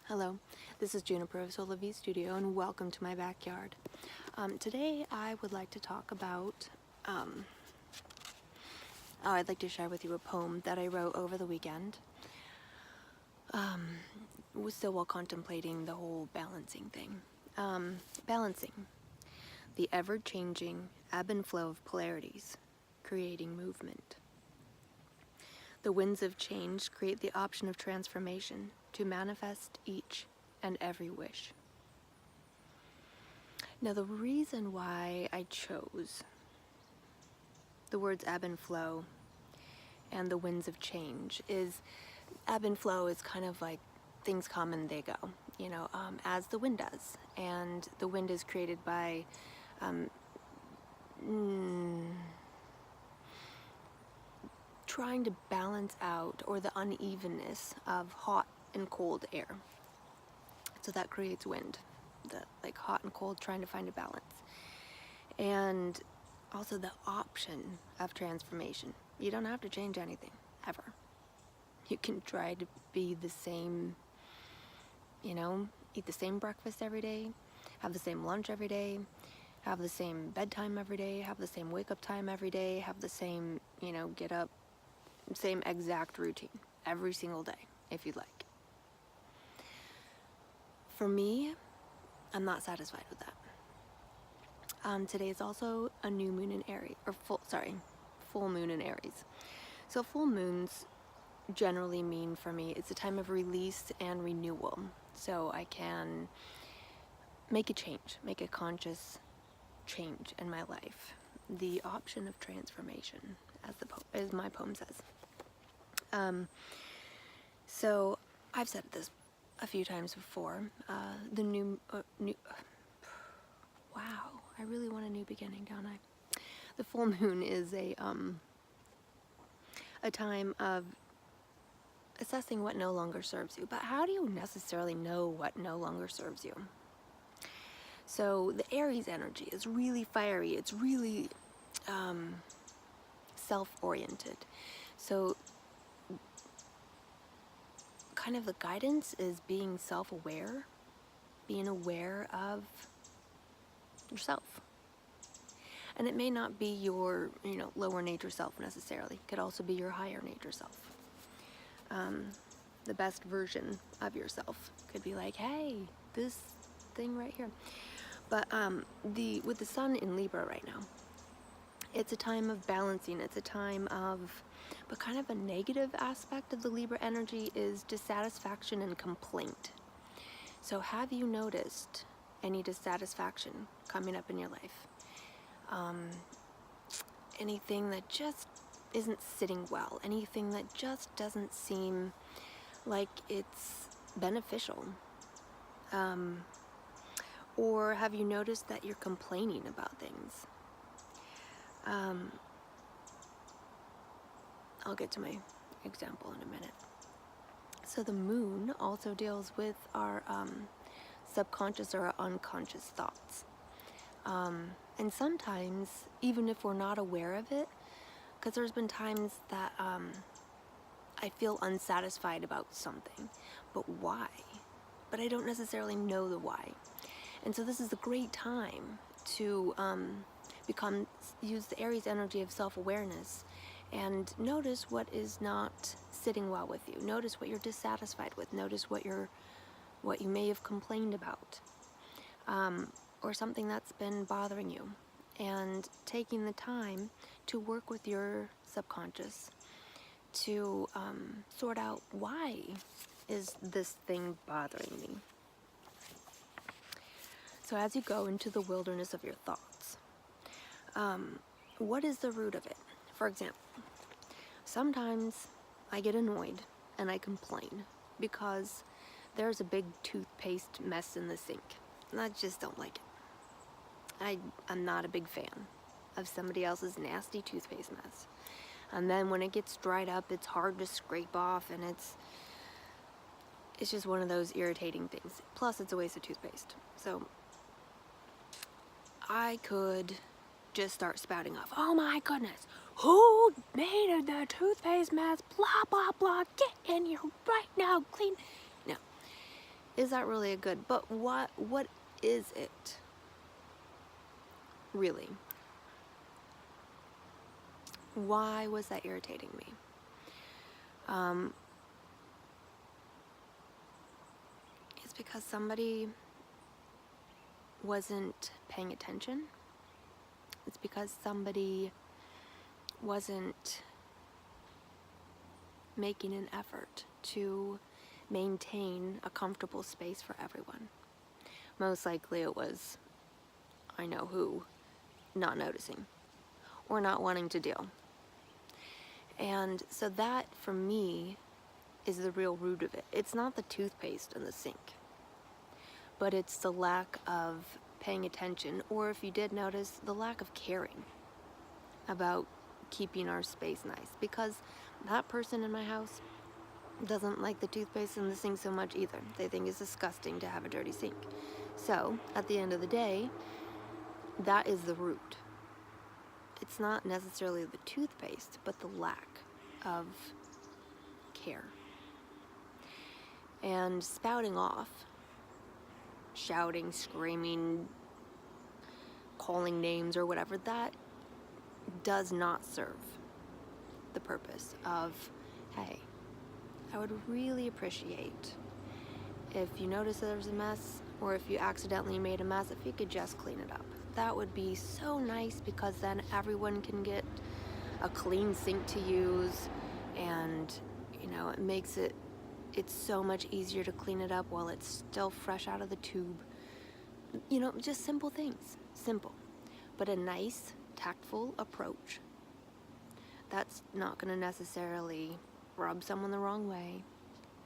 Hello, this is Juniper of Sola V Studio and welcome to my backyard. Today I would like to talk about, I'd like to share with you a poem that I wrote over the weekend. Was still while contemplating the whole balancing thing. Balancing, the ever-changing ebb and flow of polarities, creating movement. The winds of change create the option of transformation to manifest each and every wish. Now, the reason why I chose the words ebb and flow and the winds of change is ebb and flow is kind of like things come and they go, as the wind does. And the wind is created by trying to balance out or the unevenness of hot and cold air. So that creates wind, like hot and cold, trying to find a balance. And also the option of transformation. You don't have to change anything, ever. You can try to be the same, eat the same breakfast every day, have the same lunch every day, have the same bedtime every day, have the same wake up time every day, have the same, get up, same exact routine every single day, if you'd like. For me, I'm not satisfied with that. Today is also a new moon in Aries, full moon in Aries. So full moons generally mean for me, it's a time of release and renewal. So I can make a change, make a conscious change in my life. The option of transformation, as my poem says. So I've said this a few times before. Wow, I really want a new beginning, don't I? The full moon is a time of assessing what no longer serves you. But how do you necessarily know what no longer serves you? So the Aries energy is really fiery. It's really self-oriented. So kind of the guidance is being self-aware, being aware of yourself. And it may not be your, lower nature self necessarily. It could also be your higher nature self. The best version of yourself could be like, hey, this thing right here. But with the sun in Libra right now, it's a time of balancing. It's a time of, but kind of a negative aspect of the Libra energy is dissatisfaction and complaint. So have you noticed any dissatisfaction coming up in your life? Anything that just isn't sitting well, anything that just doesn't seem like it's beneficial. Or have you noticed that you're complaining about things? I'll get to my example in a minute. So the moon also deals with our subconscious or our unconscious thoughts. And sometimes, even if we're not aware of it, because there's been times that I feel unsatisfied about something, but why? But I don't necessarily know the why. And so this is a great time to use the Aries energy of self-awareness and notice what is not sitting well with you. Notice what you're dissatisfied with. Notice what you may have complained about. Or something that's been bothering you, and taking the time to work with your subconscious to sort out, why is this thing bothering me? So as you go into the wilderness of your thoughts, what is the root of it? For example, sometimes I get annoyed and I complain because there's a big toothpaste mess in the sink. And I just don't like it. I'm not a big fan of somebody else's nasty toothpaste mess. And then when it gets dried up, it's hard to scrape off, and it's just one of those irritating things. Plus, it's a waste of toothpaste. So I could just start spouting off, oh my goodness, who made the toothpaste mess, blah, blah, blah, get in here right now, clean. No. is that really a good? But what is it really? Why was that irritating me? It's because somebody wasn't paying attention. It's because somebody wasn't making an effort to maintain a comfortable space for everyone. Most likely it was, I know who, not noticing or not wanting to deal. And so that, for me, is the real root of it. It's not the toothpaste in the sink, but it's the lack of paying attention, or if you did notice, the lack of caring about keeping our space nice. Because that person in my house doesn't like the toothpaste in the sink so much either. They think it's disgusting to have a dirty sink. So, at the end of the day, that is the root. It's not necessarily the toothpaste, but the lack of care. And spouting off, shouting, screaming, calling names or whatever, that does not serve the purpose of, hey, I would really appreciate if you notice that there's a mess, or if you accidentally made a mess, if you could just clean it up. That would be so nice, because then everyone can get a clean sink to use, and it makes it's so much easier to clean it up while it's still fresh out of the tube. Just simple things. Simple. But a nice, tactful approach. That's not going to necessarily rub someone the wrong way,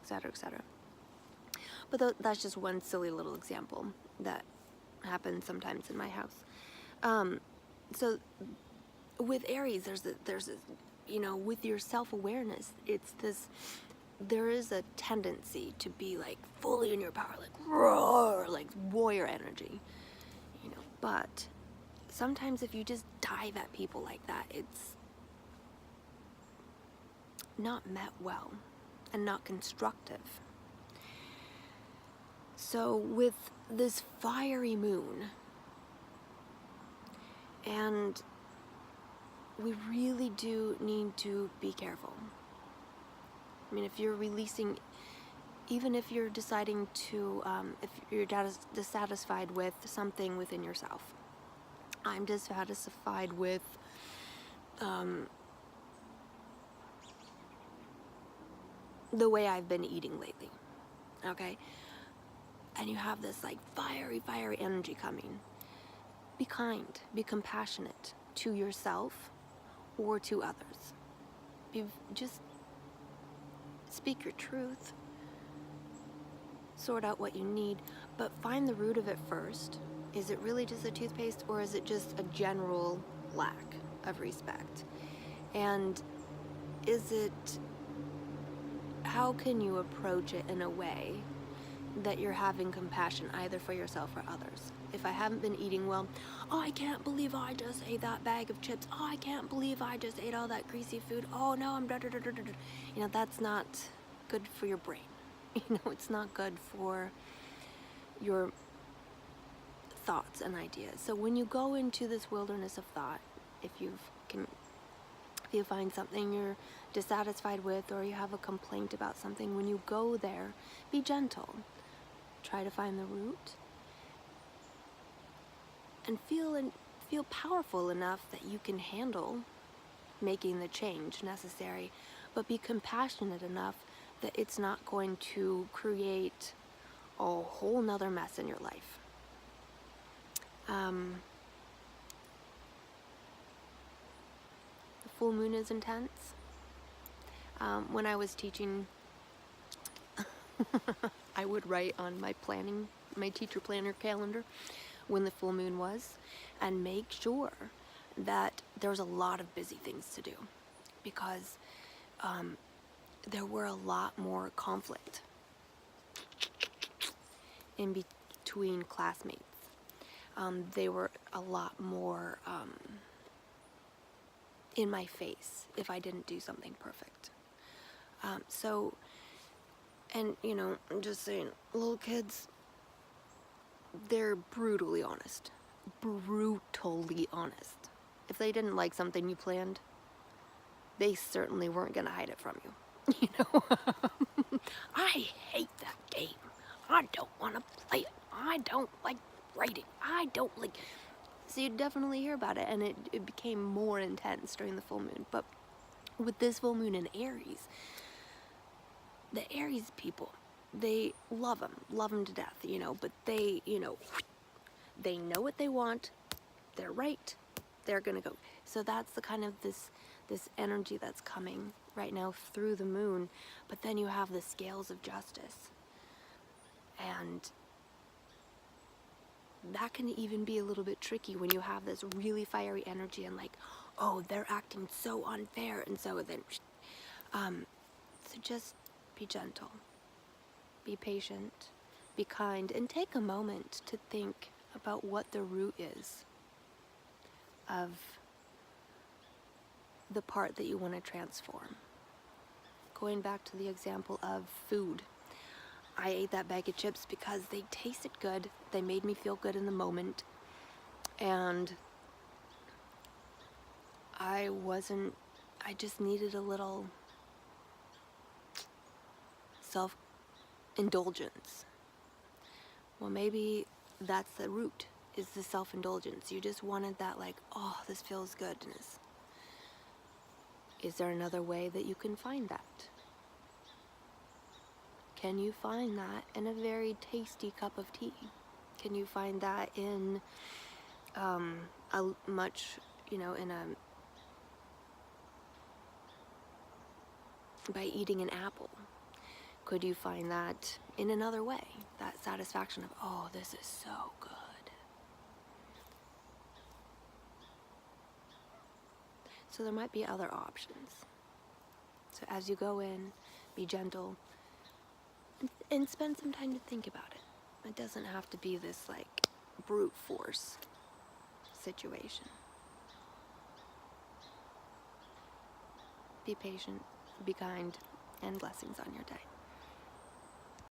etc., etc. But that's just one silly little example that happens sometimes in my house. So with Aries, there's this, with your self-awareness, there is a tendency to be like fully in your power, like roar, like warrior energy, but sometimes if you just dive at people like that, it's not met well and not constructive. So with this fiery moon, and we really do need to be careful. I mean, if you're releasing, even if you're deciding to, if you're dissatisfied with something within yourself, I'm dissatisfied with the way I've been eating lately, okay? And you have this like fiery energy coming. Be kind, be compassionate to yourself or to others. Just speak your truth, sort out what you need, but find the root of it first. Is it really just a toothpaste, or is it just a general lack of respect? And how can you approach it in a way that you're having compassion either for yourself or others? If I haven't been eating well, oh, I can't believe I just ate that bag of chips. Oh, I can't believe I just ate all that greasy food. Oh no, I'm that's not good for your brain. It's not good for your thoughts and ideas. So when you go into this wilderness of thought, if you find something you're dissatisfied with, or you have a complaint about something, when you go there, be gentle. Try to find the root, and feel powerful enough that you can handle making the change necessary, but be compassionate enough that it's not going to create a whole nother mess in your life. The full moon is intense. When I was teaching, I would write on my teacher planner calendar when the full moon was, and make sure that there was a lot of busy things to do, because there were a lot more conflict in between classmates. They were a lot more in my face if I didn't do something perfect. So And, you know, I'm just saying, little kids, they're brutally honest. Brutally honest. If they didn't like something you planned, they certainly weren't going to hide it from you. You know? I hate that game. I don't want to play it. I don't like writing. I don't like... So you definitely hear about it, and it became more intense during the full moon. But with this full moon in Aries, the Aries people, they love them to death, you know, but they, you know what they want, they're right, they're gonna go. So that's the kind of this energy that's coming right now through the moon. But then you have the scales of justice, and that can even be a little bit tricky when you have this really fiery energy and like, oh, they're acting so unfair, and so then so just be gentle, be patient, be kind, and take a moment to think about what the root is of the part that you want to transform. Going back to the example of food, I ate that bag of chips because they tasted good, they made me feel good in the moment, and I just needed a little self-indulgence. Well, maybe that's the root, is the self-indulgence. You just wanted that, like, oh, this feels goodness. Is there another way that you can find that? Can you find that in a very tasty cup of tea? Can you find that in a much, by eating an apple? Could you find that in another way? That satisfaction of, oh, this is so good. So there might be other options. So as you go in, be gentle, and spend some time to think about it. It doesn't have to be this, like, brute force situation. Be patient, be kind, and blessings on your day.